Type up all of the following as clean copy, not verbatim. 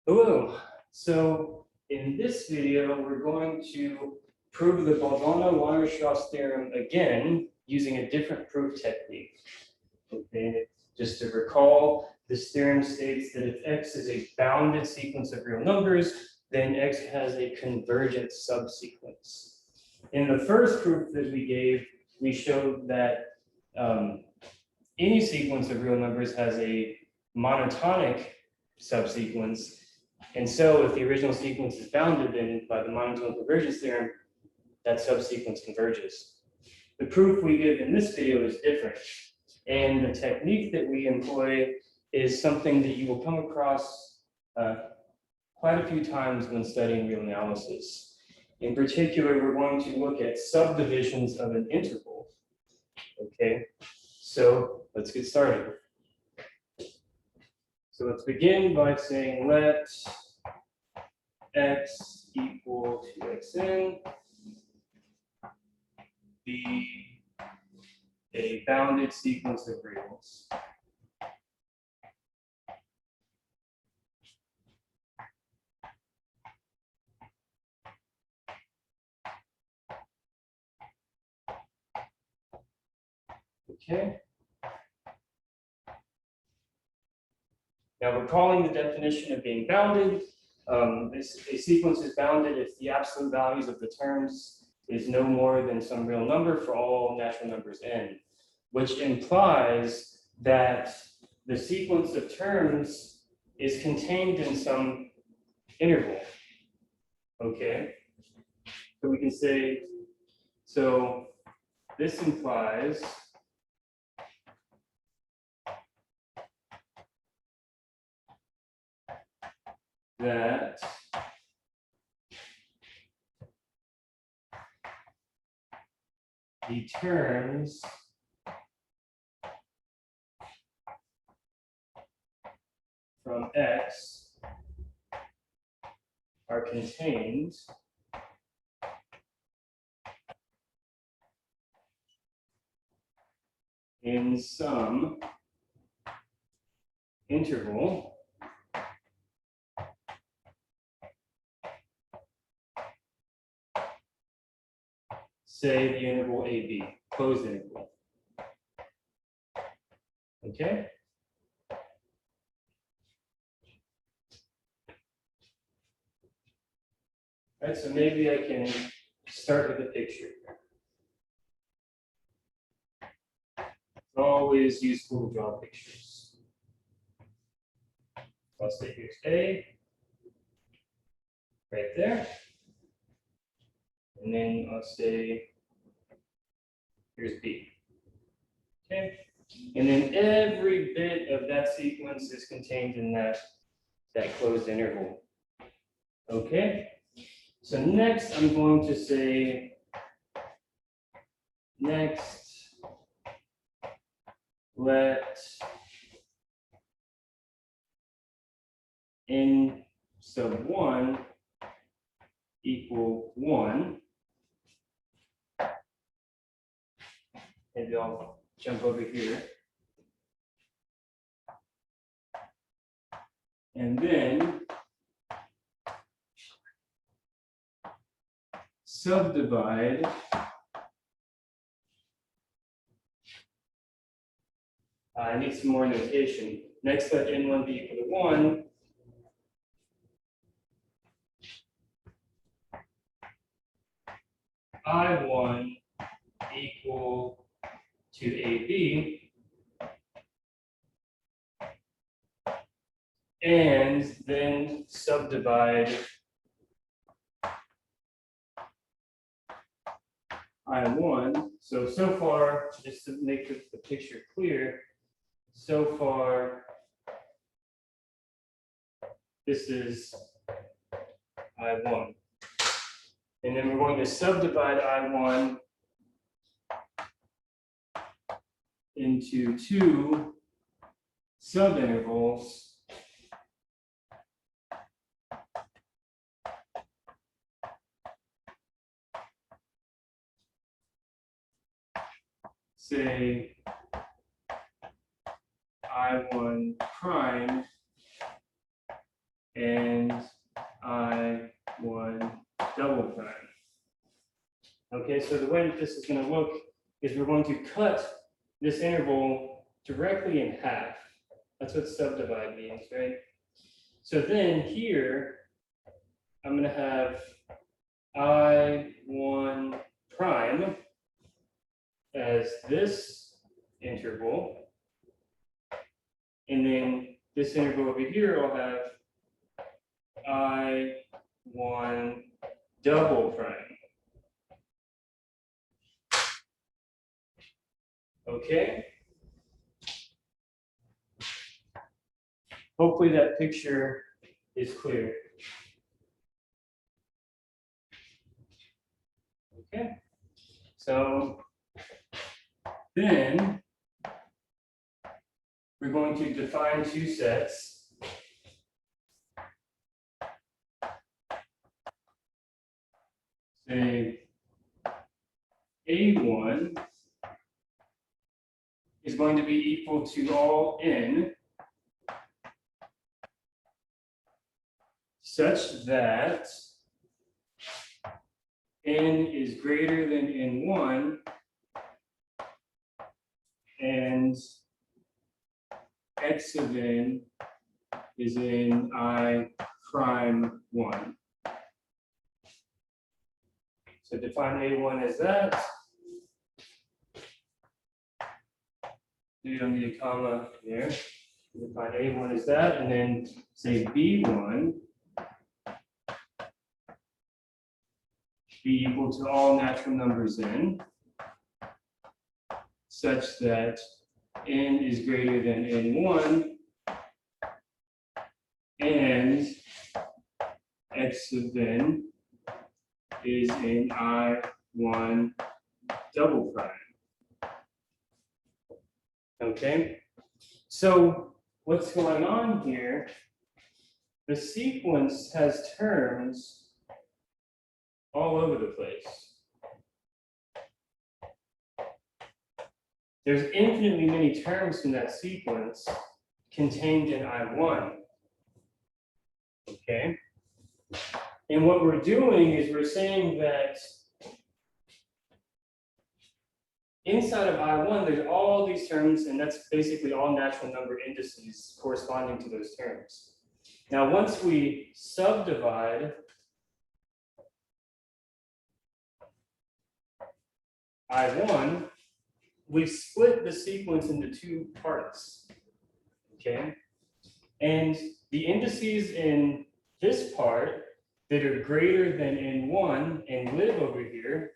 Hello. So in this video, we're going to prove the Bolzano-Weierstrass theorem again using a different proof technique. Okay, just to recall, this theorem states that if x is a bounded sequence of real numbers, then x has a convergent subsequence. In the first proof that we gave, we showed that any sequence of real numbers has a monotonic subsequence. And so if the original sequence is bounded, then by the monotone convergence theorem, that subsequence converges. The proof we give in this video is different. And the technique that we employ is something that you will come across quite a few times when studying real analysis. In particular, we're going to look at subdivisions of an interval. Okay, so let's get started. So let's begin by saying let x equal to xn be a bounded sequence of reals. Okay. Now, recalling the definition of being bounded, a sequence is bounded if the absolute values of the terms is no more than some real number for all natural numbers n, which implies that the sequence of terms is contained in some interval. Okay, so we can say, so this implies that the terms from x are contained in some interval say the interval AB, closed interval. Okay? All right, so maybe I can start with a picture. It's always useful to draw pictures. I'll say here's A, right there. And then I'll say here's B. Okay? And then every bit of that sequence is contained in that closed interval. Okay? So next I'm going to say, next, let n sub 1 equal 1. Maybe I'll jump over here. And then subdivide I need some more notation. Next, let n1 be equal to 1. I1 equal to AB. And then subdivide I1. So far, just to make the picture clear, so far, this is I1. And then we're going to subdivide I1 into two subintervals. Say I1 prime and so the way that this is going to look is we're going to cut this interval directly in half. That's what subdivide means, right? So then here, I'm going to have I1 prime as this interval. And then this interval over here, I'll have I1 double prime. Okay. Hopefully that picture is clear. Okay. So then we're going to define two sets. Say A1 is going to be equal to all n such that n is greater than n1 and x of n is in I prime 1. So define A1 as that. You don't need a comma there. Define A1 as that, and then say B1 be equal to all natural numbers n, such that n is greater than n1 and x of n is in I1 double prime. Okay, so what's going on here? The sequence has terms all over the place. There's infinitely many terms from that sequence contained in I1. Okay, and what we're doing is we're saying that inside of I1, there's all these terms, and that's basically all natural number indices corresponding to those terms. Now, once we subdivide I1, we've split the sequence into two parts, okay? And the indices in this part that are greater than n1 and live over here,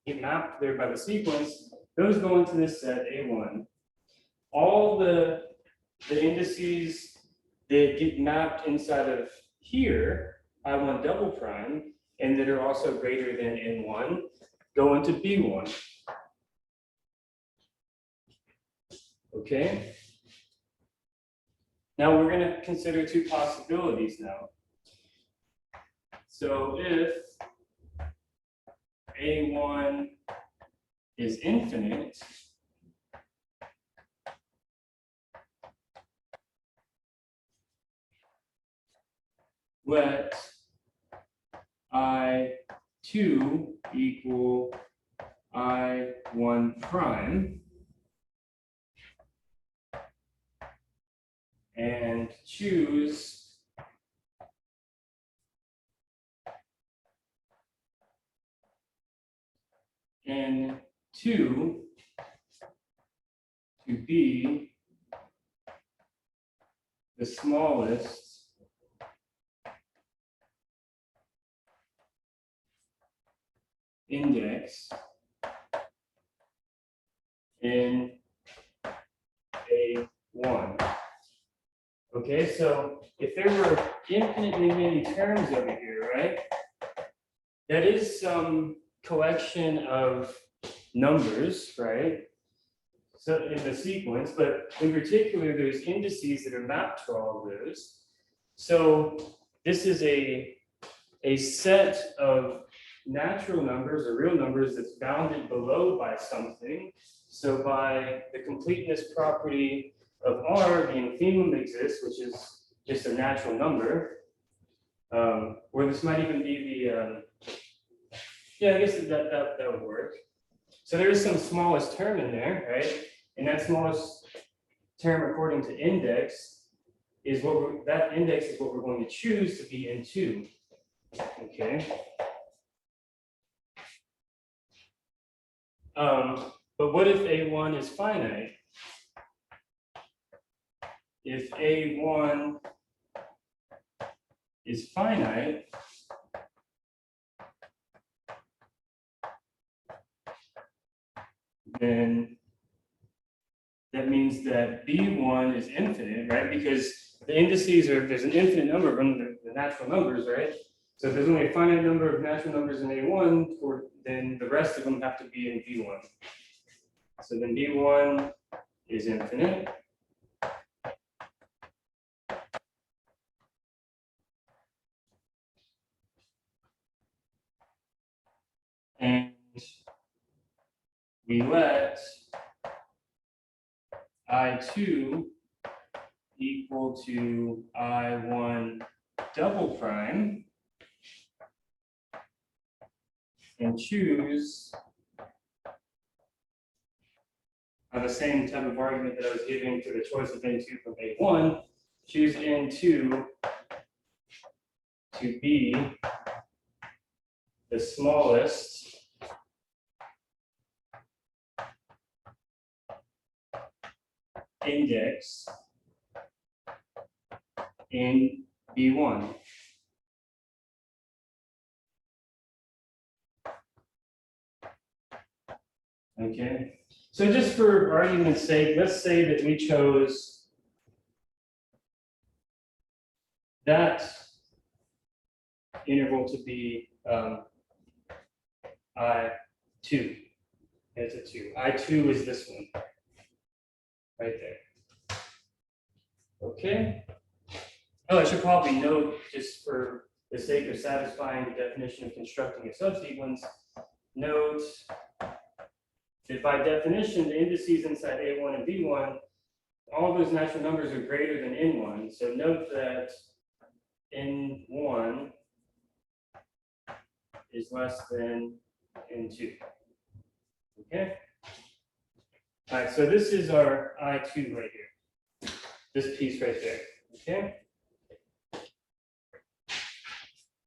get mapped there by the sequence, those go into this set A1. All the indices that get mapped inside of here, I1 double prime, and that are also greater than n1, go into B1. Okay? Now we're going to consider two possibilities now. So if A1 is infinite, let I2 equal I1 prime, and choose N2 to be the smallest index in A1. Okay, so if there were infinitely many terms over here, right? That is some collection of numbers, right? So in the sequence, but in particular, there's indices that are mapped to all of those. So this is a set of natural numbers or real numbers that's bounded below by something. So by the completeness property of R, the infimum exists, which is just a natural number, or this might even be Yeah, I guess that would work. So there is some smallest term in there, right? And that smallest term according to index is that index is what we're going to choose to be in 2. Okay. But what if A1 is finite? If A1 is finite, then that means that B1 is infinite, right? Because the indices there's an infinite number of them, the natural numbers, right? So if there's only a finite number of natural numbers in A1, then the rest of them have to be in B1. So then B1 is infinite. And we let I2 equal to I1 double prime and choose the same type of argument that I was giving to the choice of N2 from A1, choose N2 to be the smallest index in B1. Okay, so just for argument's sake, let's say that we chose that interval to be I2. It's a 2. I2 is this one, right there. Okay. Oh, I should probably note, just for the sake of satisfying the definition of constructing a subsequence, note that by definition, the indices inside A1 and B1, all those natural numbers are greater than N1. So note that N1 is less than N2. Okay? All right, so this is our I2 right here. This piece right there. Okay?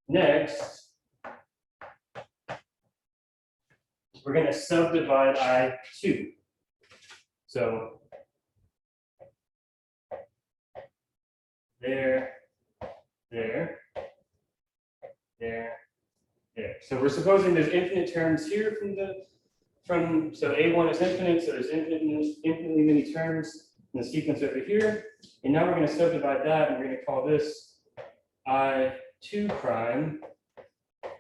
Next, we're going to subdivide I2. So there. So we're supposing there's infinite terms here so A1 is infinite, so there's infinitely many terms in the sequence over here. And now we're going to subdivide that, and we're going to call this I2 prime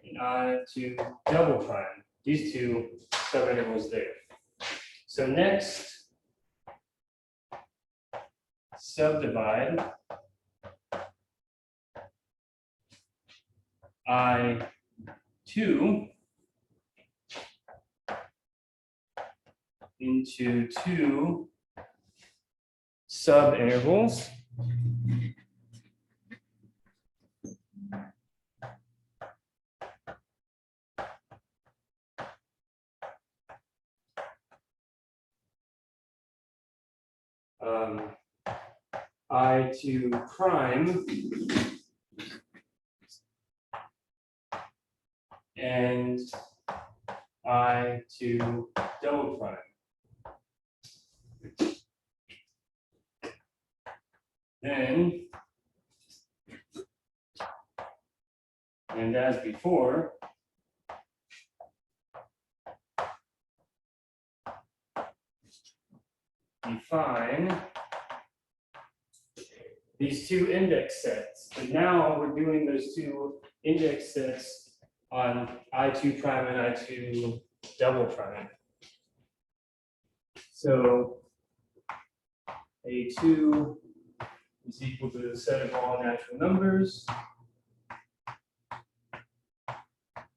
and I2 double prime. These two subintervals there. So next, subdivide I2 into 2 subintervals. I2 prime and I2 double prime. Then, and as before, define these two index sets. And now we're doing those two index sets on I2 prime and I2 double prime. So A2 is equal to the set of all natural numbers,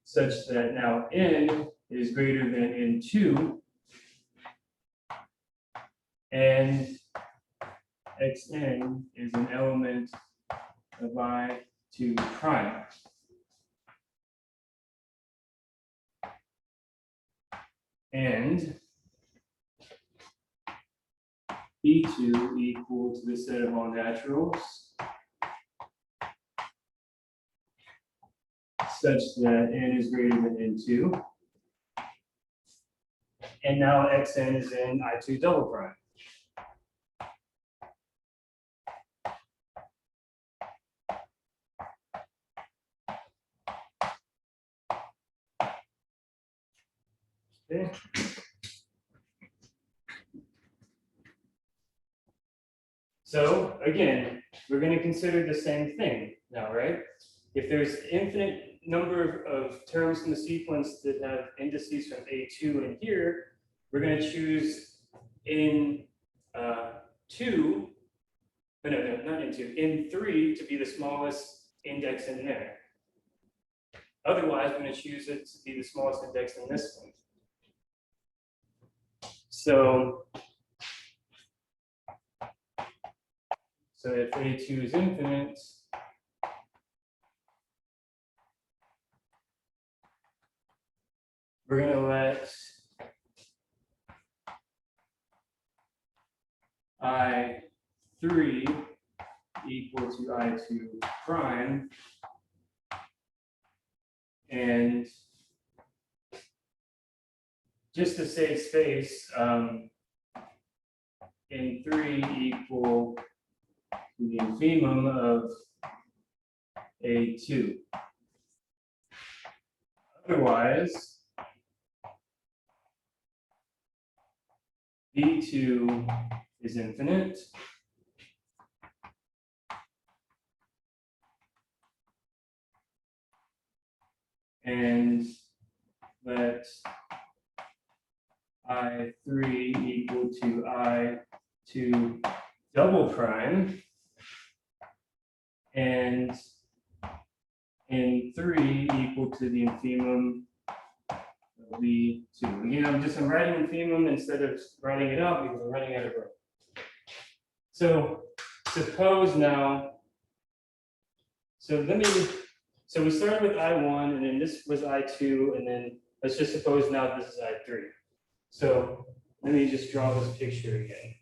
such that now n is greater than n2, and xn is an element of I2 prime. and B2 equal to the set of all naturals such that n is greater than n2. And now xn is in I2 double prime. Okay. So again, we're going to consider the same thing now, right? If there's infinite number of terms in the sequence that have indices from A2 and here, we're going to choose in 2, no, not in 2, in 3 to be the smallest index in there. Otherwise, we're going to choose it to be the smallest index in this one. So if A2 is infinite, we're going to let I3 equal to I2 prime, and just to save space, in 3 equal to the infimum of A2. Otherwise, B2 is infinite. And let I3 equal to I2 double prime. And in 3 equal to the infimum of B2. Again, I'm writing infimum instead of writing it out because I'm running out of room. So suppose now, so we started with I1 and then this was I2, and then let's just suppose now this is I3. So let me just draw this picture again.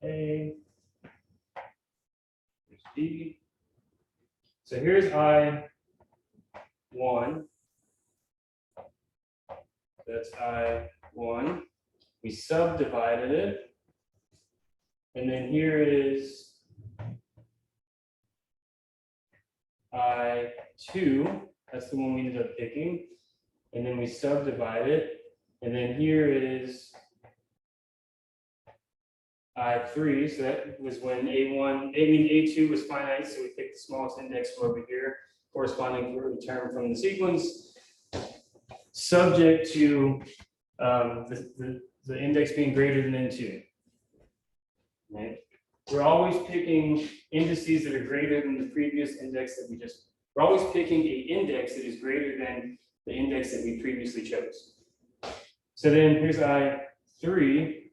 A, here's B. So here's I1. That's I1. We subdivided it. And then here is I2. That's the one we ended up picking. And then we subdivide it. And then here is I3. So that was when A2 was finite. So we picked the smallest index from over here, corresponding to the term from the sequence, subject to the index being greater than n2. Right? We're always picking indices that are greater than the previous index that we're always picking an index that is greater than the index that we previously chose. So then here's I3,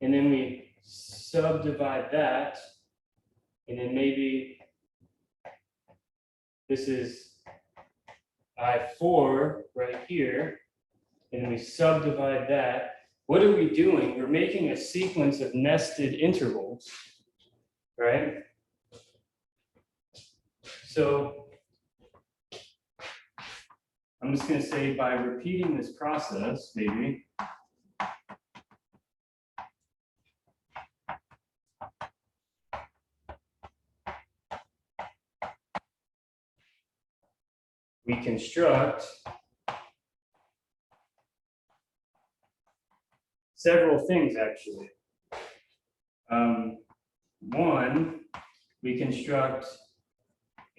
and then we subdivide that, and then maybe this is I4 right here, and we subdivide that. What are we doing? We're making a sequence of nested intervals, right? So I'm just going to say by repeating this process, maybe, we construct several things, actually. One, we construct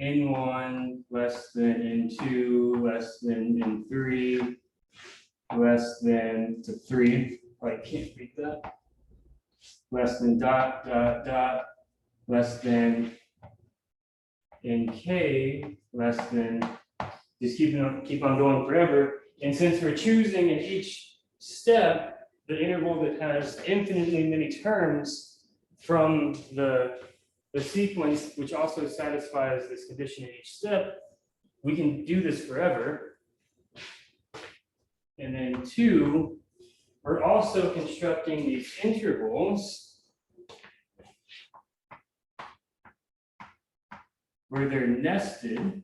n1 less than n2 less than n3 less than to 3. I can't read that. Less than dot dot dot less than nk less than, just keep on going forever. And since we're choosing in each step the interval that has infinitely many terms from the sequence, which also satisfies this condition in each step, we can do this forever. And then 2, we're also constructing these intervals where they're nested.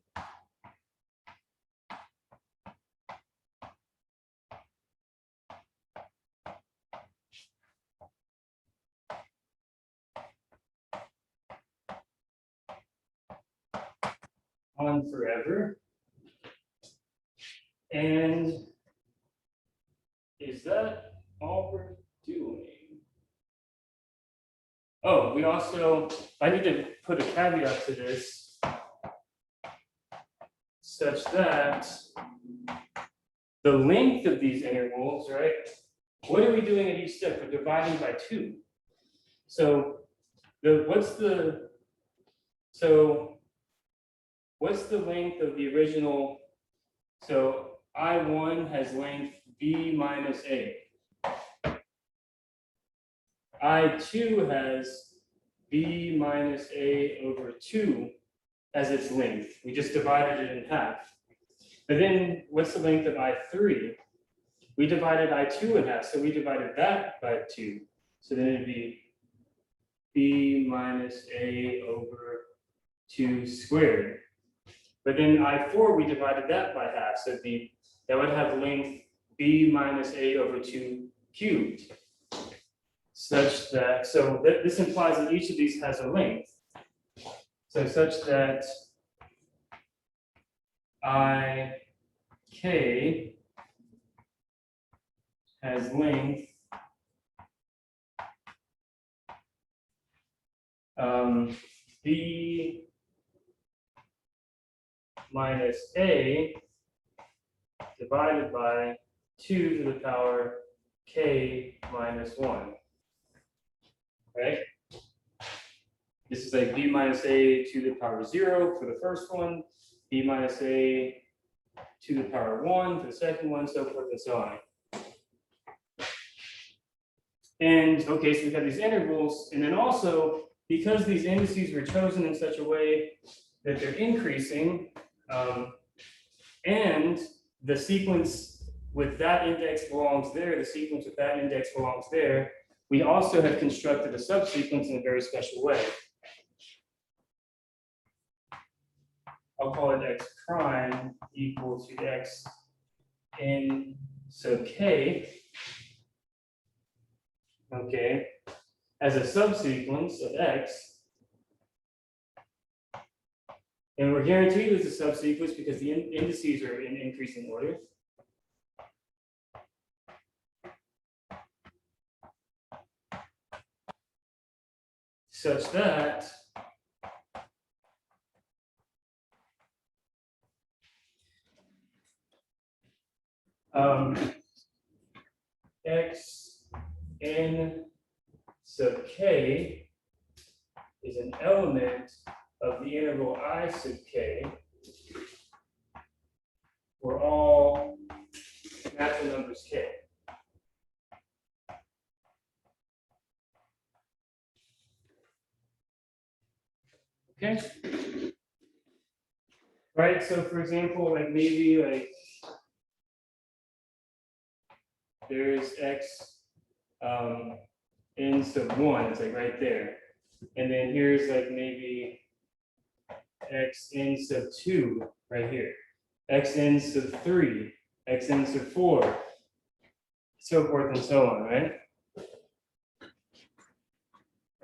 On forever. And is that all we're doing? Oh, we also, I need to put a caveat to this such that the length of these intervals, right? What are we doing at each step? We're dividing by 2. So what's the length of the original? So I1 has length b minus a. I2 has b minus a over 2 as its length. We just divided it in half. But then what's the length of I3? We divided I2 in half, so we divided that by 2. So then it'd be b minus a over 2 squared. But then I4, we divided that by half, so that would have length b minus a over 2 cubed. Such that, so this implies that each of these has a length. So such that IK has length b minus a divided by 2 to the power k minus 1. Right? This is like b minus a to the power 0 for the first one, b minus a to the power 1 for the second one, so forth and so on. And okay, so we've got these intervals, and then also because these indices were chosen in such a way that they're increasing, and the sequence with that index belongs there, the sequence with that index belongs there, we also have constructed a subsequence in a very special way. I'll call it x prime equal to x in so k, okay, as a subsequence of x. And we're guaranteed it's a subsequence because the indices are in increasing order. Such that x n sub k is an element of the interval I sub k for all natural numbers k. Okay. Right. So for example, like maybe like there's x n sub 1, it's like right there. And then here's like maybe x n sub 2 right here. X n sub 3, x n sub 4, so forth and so on, right?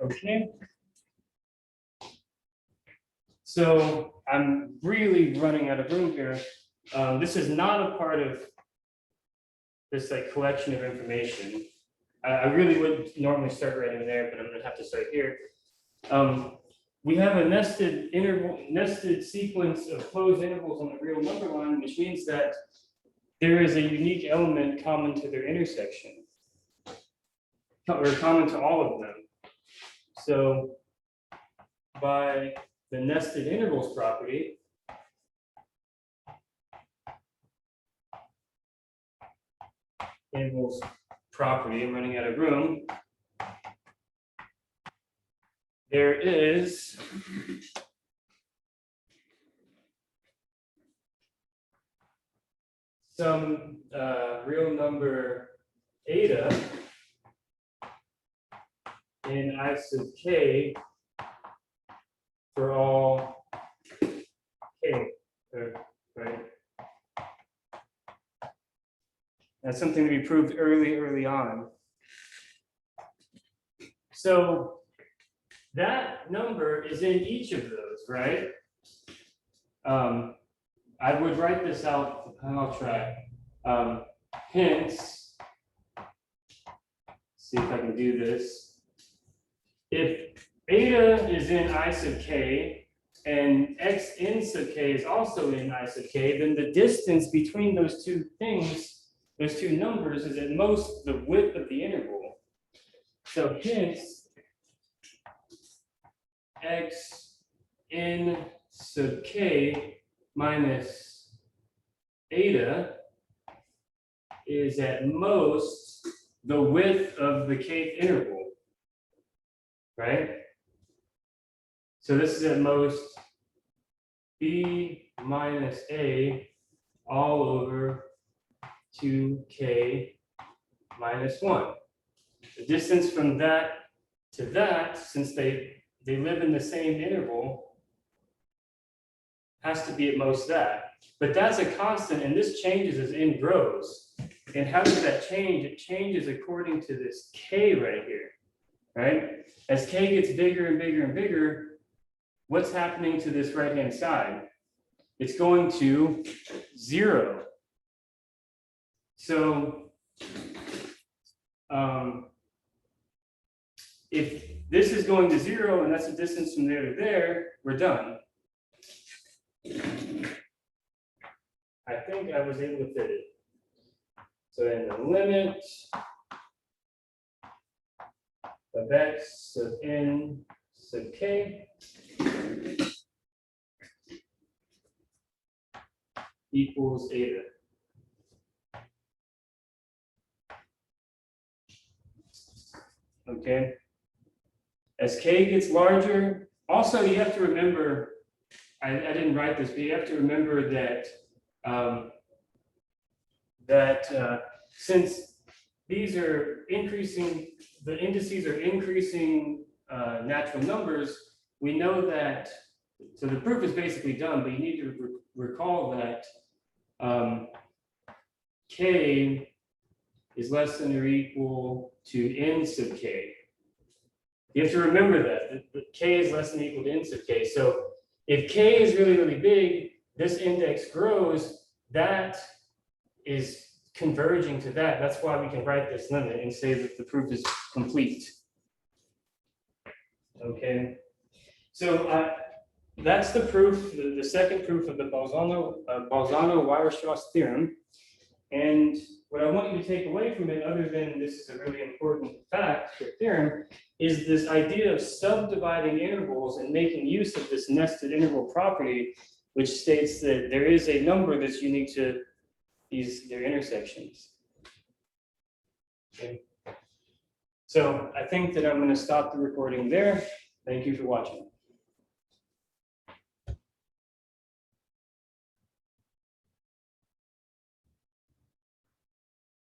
Okay. So I'm really running out of room here. This is not a part of this like collection of information. I really would normally start right in there, but I'm gonna have to start here. We have a nested sequence of closed intervals on the real number line, which means that there is a unique element common to their intersection, or common to all of them. So by the nested intervals property, intervals property, I'm running out of room. There is some real number eta in I sub k for all k, right? That's something to be proved early on. So that number is in each of those, right? I would write this out, and I'll try. Hence, see if I can do this. If eta is in I sub k and x in sub k is also in I sub k, then the distance between those two things, those two numbers, is at most the width of the interval. So hence, x in sub k minus eta is at most the width of the kth interval, right? So this is at most b minus a all over 2k minus 1. The distance from that to that, since they live in the same interval, has to be at most that. But that's a constant, and this changes as n grows. And how does that change? It changes according to this k right here, right? As k gets bigger and bigger and bigger, what's happening to this right-hand side? It's going to 0. So if this is going to 0 and that's the distance from there to there, we're done. I think I was able to fit it. So then the limit of x sub n sub k equals eta. Okay. As k gets larger, also you have to remember, I didn't write this, but you have to remember that since these are increasing, the indices are increasing natural numbers, we know that, so the proof is basically done, but you need to recall that k is less than or equal to n sub k. You have to remember that k is less than or equal to n sub k. So if k is really big, this index grows, that is converging to that. That's why we can write this limit and say that the proof is complete. Okay, so that's the proof, the second proof of the Bolzano-Weierstrass theorem. And what I want you to take away from it, other than this is a really important fact for theorem, is this idea of subdividing intervals and making use of this nested interval property, which states that there is a number that's unique to their intersections. Okay. So I think that I'm going to stop the recording there. Thank you for watching.